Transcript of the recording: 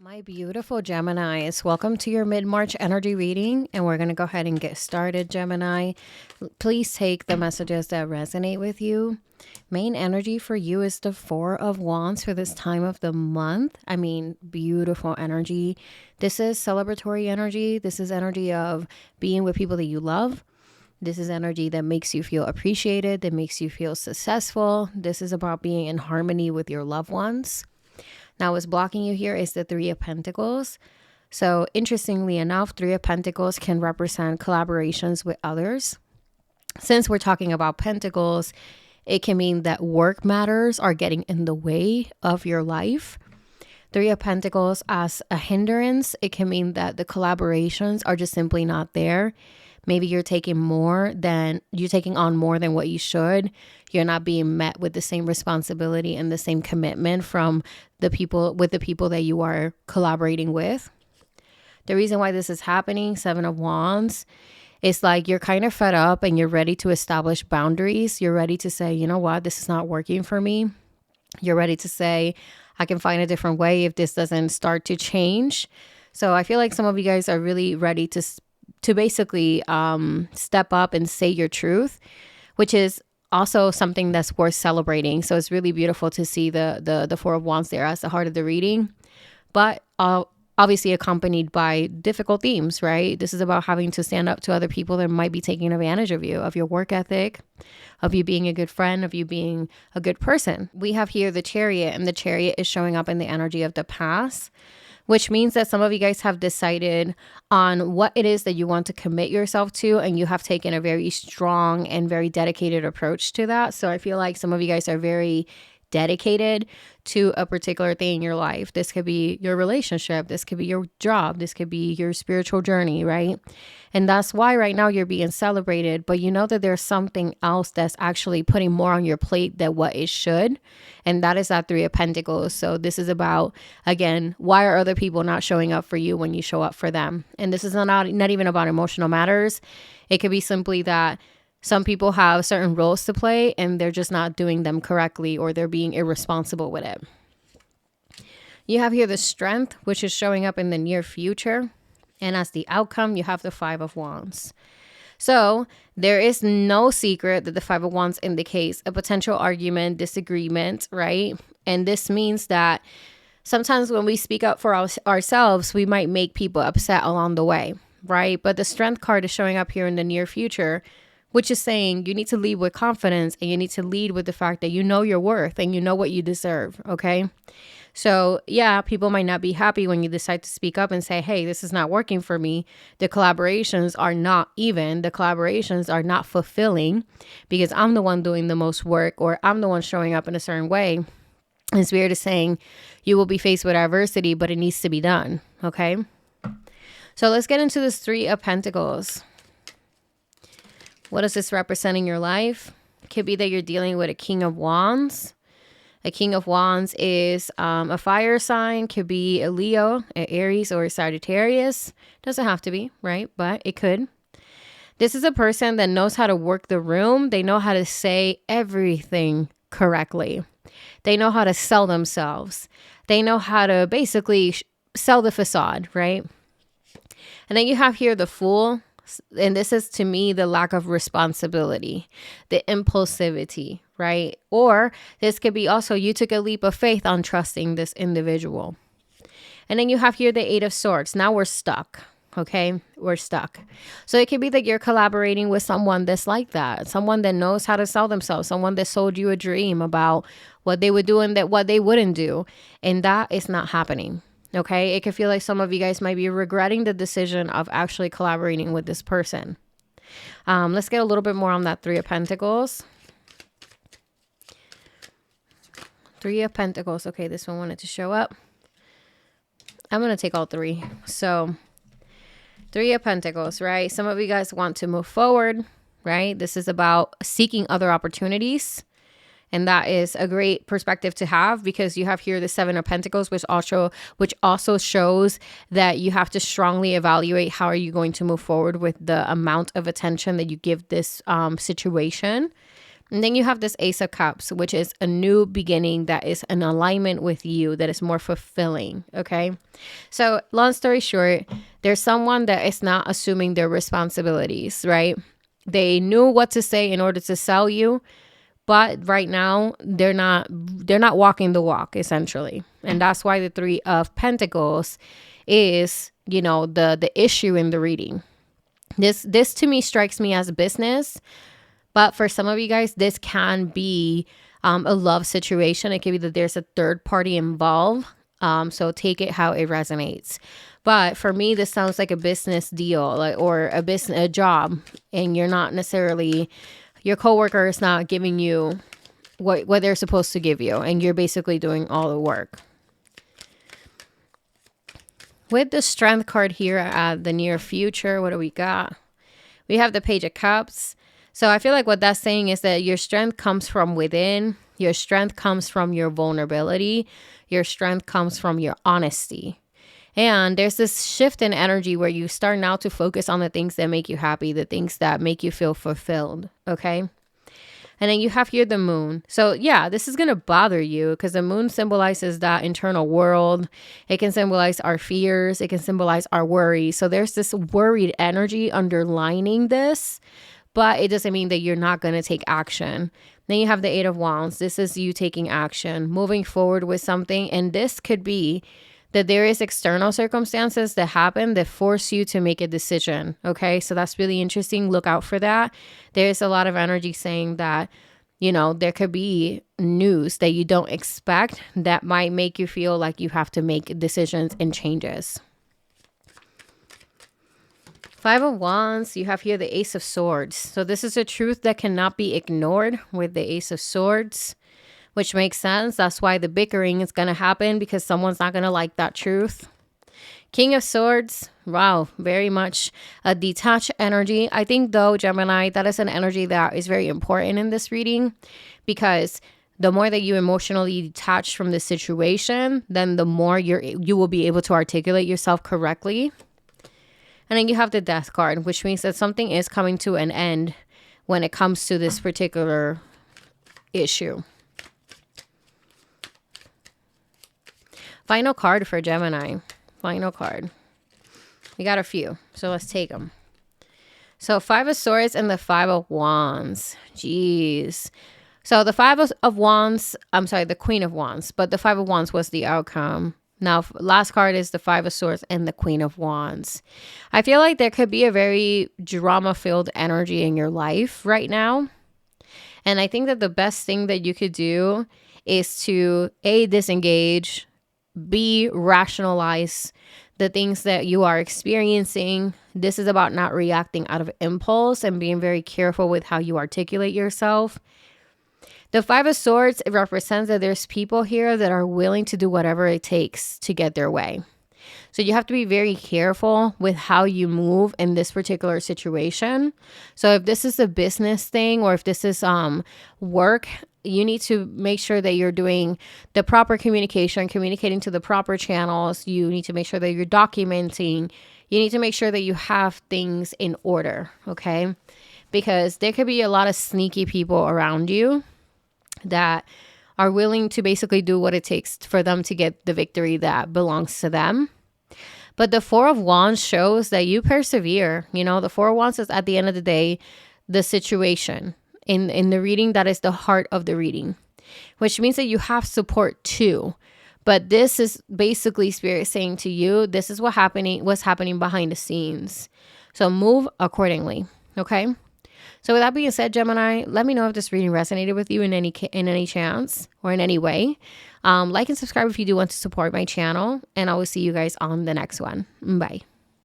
My beautiful Geminis, welcome to your mid-March energy reading, and we're going to go ahead and get started, Gemini. Please take the messages that resonate with you. Main energy for you is the Four of Wands for this time of the month. I mean, beautiful energy. This is celebratory energy. This is energy of being with people that you love. This is energy that makes you feel appreciated, that makes you feel successful. This is about being in harmony with your loved ones. Now, what's blocking you here is the Three of Pentacles. So interestingly enough, Three of Pentacles can represent collaborations with others. Since we're talking about Pentacles, it can mean that work matters are getting in the way of your life. Three of Pentacles as a hindrance, it can mean that the collaborations are just simply not there. Maybe you're taking on more than what you should. You're not being met with the same responsibility and the same commitment from the people that you are collaborating with. The reason why this is happening, Seven of Wands, is like you're kind of fed up and you're ready to establish boundaries. You're ready to say, you know what, this is not working for me. You're ready to say, I can find a different way if this doesn't start to change. So I feel like some of you guys are really ready to basically step up and say your truth, which is also something that's worth celebrating. So it's really beautiful to see the Four of Wands there as the heart of the reading, but obviously accompanied by difficult themes, right? This is about having to stand up to other people that might be taking advantage of you, of your work ethic, of you being a good friend, of you being a good person. We have here the Chariot, and the Chariot is showing up in the energy of the past, which means that some of you guys have decided on what it is that you want to commit yourself to, and you have taken a very strong and very dedicated approach to that. So I feel like some of you guys are very dedicated to a particular thing in your life. This could be your relationship, this could be your job, this could be your spiritual journey, right? And that's why right now you're being celebrated, but you know that there's something else that's actually putting more on your plate than what it should, and that is that Three of Pentacles. So this is about, again, why are other people not showing up for you when you show up for them? And this is not even about emotional matters. It could be simply that some people have certain roles to play and they're just not doing them correctly, or they're being irresponsible with it. You have here the Strength, which is showing up in the near future. And as the outcome, you have the Five of Wands. So there is no secret that the Five of Wands indicates a potential argument, disagreement, right? And this means that sometimes when we speak up for ourselves, we might make people upset along the way, right? But the Strength card is showing up here in the near future, which is saying you need to lead with confidence, and you need to lead with the fact that you know your worth and you know what you deserve, okay? So yeah, people might not be happy when you decide to speak up and say, hey, this is not working for me. The collaborations are not even. The collaborations are not fulfilling because I'm the one doing the most work, or I'm the one showing up in a certain way. And Spirit is saying you will be faced with adversity, but it needs to be done, okay? So let's get into this Three of Pentacles. What is this representing your life? It could be that you're dealing with a King of Wands. A King of Wands is a fire sign. Could be a Leo, an Aries, or a Sagittarius. Doesn't have to be, right? But it could. This is a person that knows how to work the room. They know how to say everything correctly. They know how to sell themselves. They know how to basically sell the facade, right? And then you have here the Fool. And this is, to me, the lack of responsibility, the impulsivity, right? Or this could be also you took a leap of faith on trusting this individual. And then you have here the Eight of Swords. Now we're stuck, okay? We're stuck. So it could be that you're collaborating with someone that's like that, someone that knows how to sell themselves, someone that sold you a dream about what they would do and what they wouldn't do. And that is not happening. Okay, it could feel like some of you guys might be regretting the decision of actually collaborating with this person. Let's get a little bit more on that Three of Pentacles. Three of Pentacles. Okay, this one wanted to show up. I'm going to take all three. So Three of Pentacles, right? Some of you guys want to move forward, right? This is about seeking other opportunities. And that is a great perspective to have, because you have here the Seven of Pentacles, which also shows that you have to strongly evaluate how are you going to move forward with the amount of attention that you give this situation. And then you have this Ace of Cups, which is a new beginning that is in alignment with you, that is more fulfilling, okay? So long story short, there's someone that is not assuming their responsibilities, right? They knew what to say in order to sell you, but right now they're not walking the walk, essentially. And that's why the Three of Pentacles is, you know, the issue in the reading. This to me strikes me as a business. But for some of you guys, this can be a love situation. It could be that there's a third party involved. So take it how it resonates. But for me, this sounds like a business deal, or a job. And you're not necessarily, your coworker is not giving you what they're supposed to give you. And you're basically doing all the work. With the Strength card here at the near future, what do we got? We have the Page of Cups. So I feel like what that's saying is that your strength comes from within. Your strength comes from your vulnerability. Your strength comes from your honesty. And there's this shift in energy where you start now to focus on the things that make you happy, the things that make you feel fulfilled, okay? And then you have here the Moon. So yeah, this is going to bother you because the Moon symbolizes that internal world. It can symbolize our fears. It can symbolize our worries. So there's this worried energy underlining this. But it doesn't mean that you're not going to take action. Then you have the Eight of Wands. This is you taking action, moving forward with something. And this could be that there is external circumstances that happen that force you to make a decision. Okay, so that's really interesting. Look out for that. There's a lot of energy saying that, you know, there could be news that you don't expect that might make you feel like you have to make decisions and changes. Five of Wands, you have here the Ace of Swords. So this is a truth that cannot be ignored with the Ace of Swords, which makes sense. That's why the bickering is going to happen, because someone's not going to like that truth. King of Swords, wow, very much a detached energy. I think though, Gemini, that is an energy that is very important in this reading, because the more that you emotionally detach from the situation, then the more you will be able to articulate yourself correctly. And then you have the Death card, which means that something is coming to an end when it comes to this particular issue. Final card for Gemini. Final card. We got a few, so let's take them. So Five of Swords and the Five of Wands. Jeez. So the Five of Wands, I'm sorry, the Queen of Wands, but the Five of Wands was the outcome. Now, last card is the Five of Swords and the Queen of Wands. I feel like there could be a very drama-filled energy in your life right now. And I think that the best thing that you could do is to A, disengage, B, rationalize the things that you are experiencing. This is about not reacting out of impulse and being very careful with how you articulate yourself. The Five of Swords, it represents that there's people here that are willing to do whatever it takes to get their way. So you have to be very careful with how you move in this particular situation. So if this is a business thing, or if this is work, you need to make sure that you're doing the proper communication, communicating to the proper channels. You need to make sure that you're documenting. You need to make sure that you have things in order, okay? Because there could be a lot of sneaky people around you that are willing to basically do what it takes for them to get the victory that belongs to them. But the Four of Wands shows that you persevere. You know, the Four of Wands is, at the end of the day, the situation. In the reading, that is the heart of the reading, which means that you have support too. But this is basically Spirit saying to you, this is what's happening behind the scenes. So move accordingly, okay? So with that being said, Gemini, let me know if this reading resonated with you in any chance or in any way. Like and subscribe if you do want to support my channel, and I will see you guys on the next one. Bye.